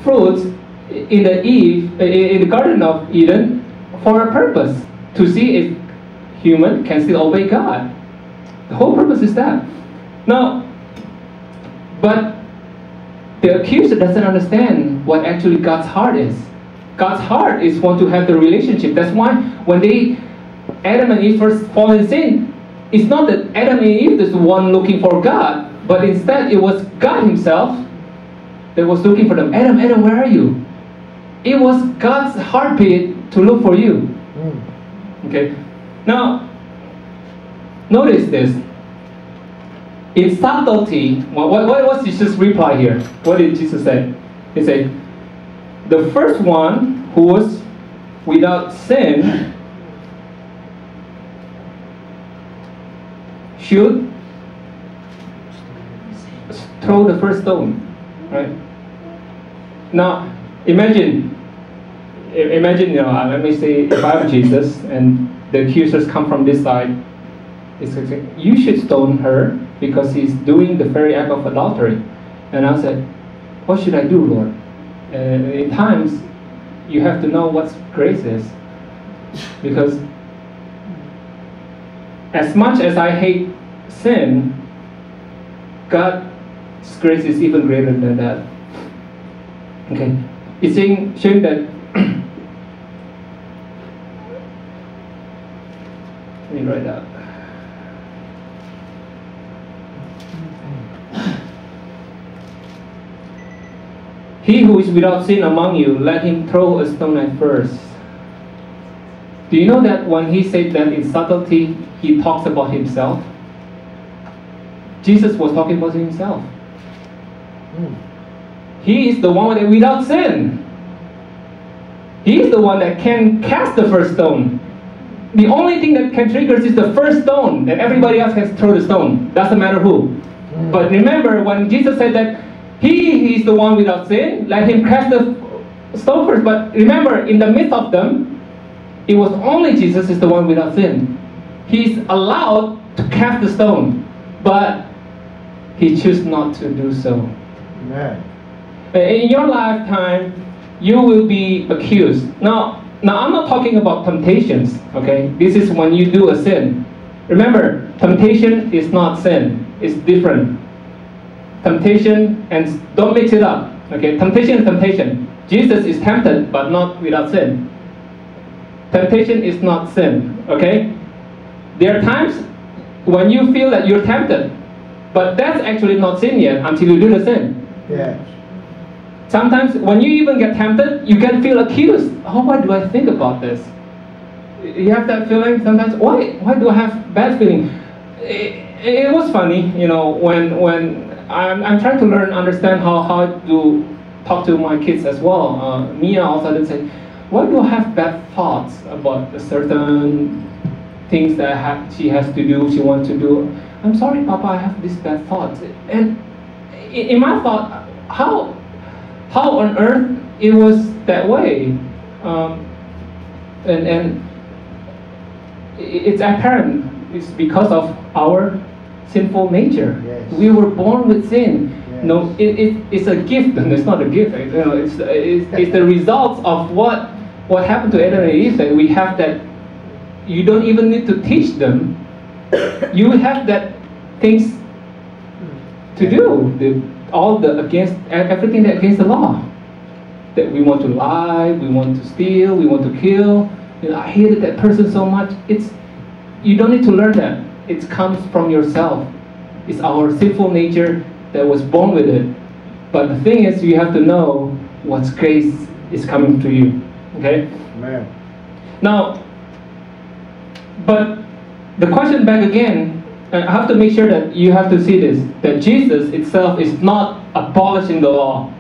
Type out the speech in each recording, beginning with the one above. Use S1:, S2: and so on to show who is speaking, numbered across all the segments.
S1: fruits in the Garden of Eden for a purpose, to see if human can still obey God. The whole purpose is that. Now, but the accuser doesn't understand what actually God's heart is. God's heart is want to have the relationship. That's why when Adam and Eve first fall in sin, it's not that Adam and Eve is the one looking for God, but instead it was God himself that was looking for them. Adam, Adam, where are you? It was God's heartbeat to look for you. Okay. Now, notice this. In subtlety, what was Jesus' reply here? What did Jesus say? He said, the first one who was without sin should throw the first stone. Right? Now, imagine, let me say, if I'm Jesus and the accusers come from this side, it's like, you should stone her because he's doing the very act of adultery. And I said, what should I do, Lord? In times, you have to know what grace is. Because as much as I hate sin, God's grace is even greater than that. Okay, it's showing that. Let me write that. He who is without sin among you, let him throw a stone at first. Do you know that when he said that in subtlety, he talks about himself? Jesus was talking about himself. He is the one without sin. He is the one that can cast the first stone. The only thing that can trigger is the first stone, that everybody else has to throw the stone. Doesn't matter who. But remember, when Jesus said that he is the one without sin, let him cast the stone first. But remember, in the midst of them, it was only Jesus is the one without sin. He's allowed to cast the stone, but he chose not to do so. Amen. In your lifetime, you will be accused. Now I'm not talking about temptations, okay? This is when you do a sin. Remember, temptation is not sin. It's different. Temptation, and don't mix it up, okay? Temptation is temptation. Jesus is tempted, but not without sin. Temptation is not sin, okay? There are times when you feel that you're tempted, but that's actually not sin yet until you do the sin. Yeah. Sometimes when you even get tempted, you can feel accused. Oh, why do I think about this? You have that feeling sometimes. Why do I have bad feeling? It was funny, when I'm trying to understand how to talk to my kids as well. Mia also did say, why do I have bad thoughts about a certain things that she has to do, she wants to do? I'm sorry, Papa, I have these bad thoughts. And in my thought, how on earth it was that way? And it's apparent. It's because of our sinful nature. Yes. We were born with sin. Yes. No, it's a gift, and it's not a gift. It's the results of what happened to Adam and Eve, that we have that. You don't even need to teach them. You have that things to do. Everything that against the law. That we want to lie, we want to steal, we want to kill. I hated that person so much. You don't need to learn that. It comes from yourself. It's our sinful nature that was born with it. But the thing is, you have to know what grace is coming to you. Okay? Amen. Now, but the question back again, I have to make sure that you have to see this, that Jesus itself is not abolishing the law.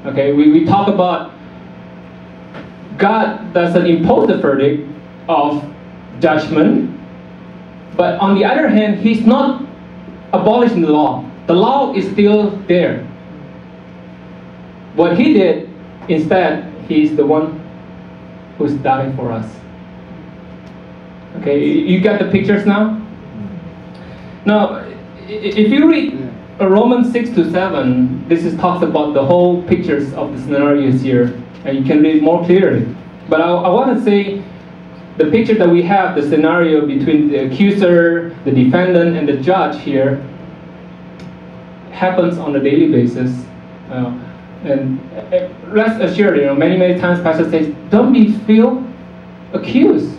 S1: Okay, we talk about God doesn't impose the verdict of judgment, but on the other hand, He's not abolishing the law. The law is still there. What He did, instead, He's the one who's died for us. Okay, you got the pictures now? Now, if you read Romans 6-7, this is talks about the whole pictures of the scenarios here, and you can read more clearly. But I want to say, the picture that we have, the scenario between the accuser, the defendant, and the judge here, happens on a daily basis. And rest assured, many times Pastor says, don't feel accused.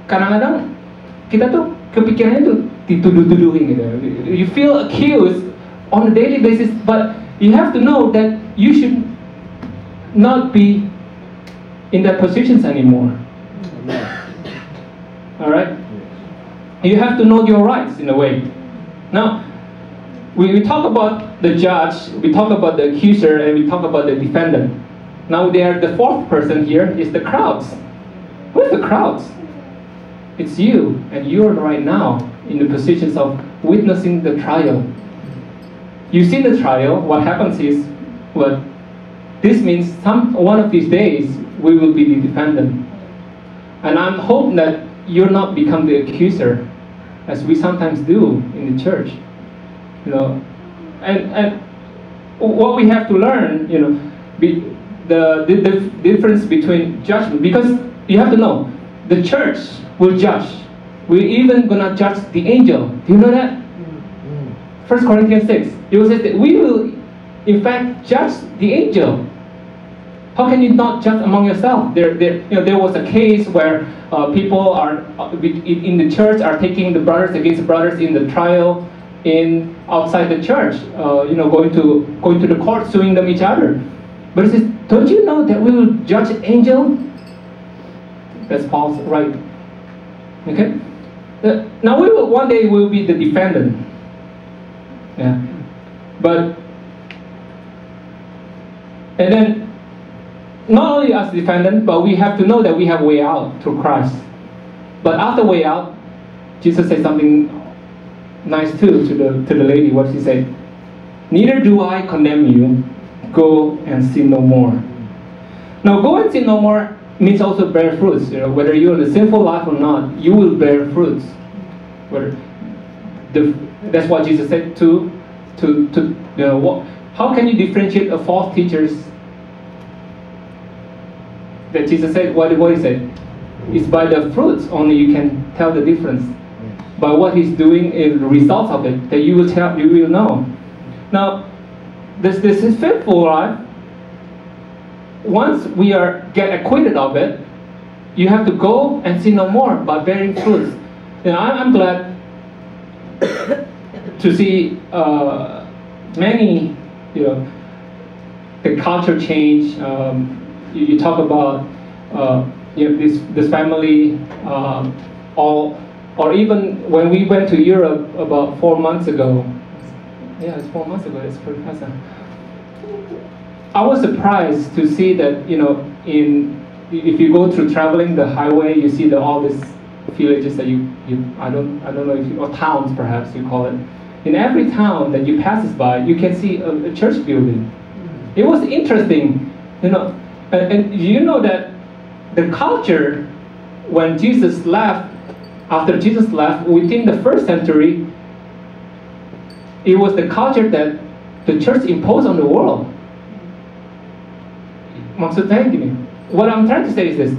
S1: Kadang-kadang kita tuh kepikirannya tuh dituduh-tuduhin gitu. You feel accused on a daily basis, but you have to know that you should not be in that positions anymore. All right? You have to know your rights in a way. Now, we talk about the judge, we talk about the accuser, and we talk about the defendant. Now, the fourth person here is the crowds. Who is the crowds? It's you, and you're right now in the positions of witnessing the trial. You see the trial, what happens is, well, this means one of these days, we will be the defendant. And I'm hoping that you'll not become the accuser, as we sometimes do in the church. And what we have to learn, the difference between judgment, because you have to know, the church will judge. We're even gonna judge the angel. Do you know that? 1 Corinthians 6. It will say that we will, in fact, judge the angel. How can you not judge among yourself? There was a case where people are in the church are taking the brothers against brothers in the trial outside the church. Going to the court, suing them each other. But it says, don't you know that we will judge an angel? That's Paul's right. Okay. Now one day we will be the defendant. Yeah. And then, not only as defendant, but we have to know that we have way out through Christ. But after way out, Jesus said something nice too to the lady. What she said? Neither do I condemn you. Go and sin no more. Now, go and sin no more means also bear fruits. Whether you're in a sinful life or not, you will bear fruits. That's what Jesus said how can you differentiate a false teachers? That Jesus said, what he said? It's by the fruits only you can tell the difference. By what he's doing in the results of it, that you will know. Now, this is faithful life. Once we get acquitted of it, you have to go and sin no more by bearing fruits. I'm glad to see many, the culture change. You talk about this family, or even when we went to Europe about 4 months ago. Yeah, it's 4 months ago. It's pretty fast. I was surprised to see that if you go through traveling the highway, you see all these villages that I don't know or towns perhaps you call it. In every town that you passes by, you can see a church building. It was interesting, and you know that the culture when Jesus left, after Jesus left, within the first century, it was the culture that the church imposed on the world. Maksud saya gini, what I'm trying to say is this: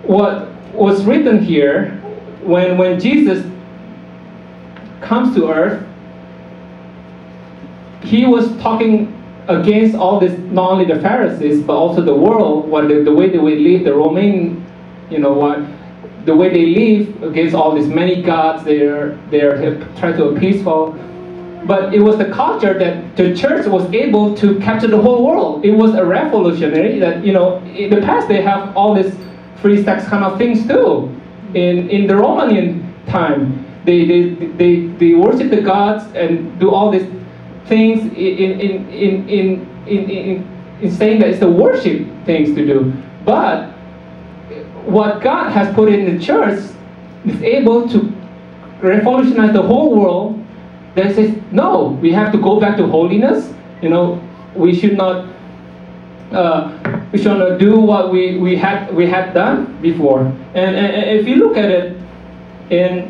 S1: what was written here, when Jesus comes to earth, he was talking against all this, not only the Pharisees but also the world, the way they would live, the Roman, the way they live against all these many gods they're trying to appease for. But it was the culture that the church was able to capture the whole world. It was a revolutionary that, in the past they have all this free sex kind of things too. In the Romanian time, they worship the gods and do all these things in saying that it's the worship things to do. But what God has put in the church is able to revolutionize the whole world. That says, no, we have to go back to holiness. We should not do what we had done before. And if you look at it in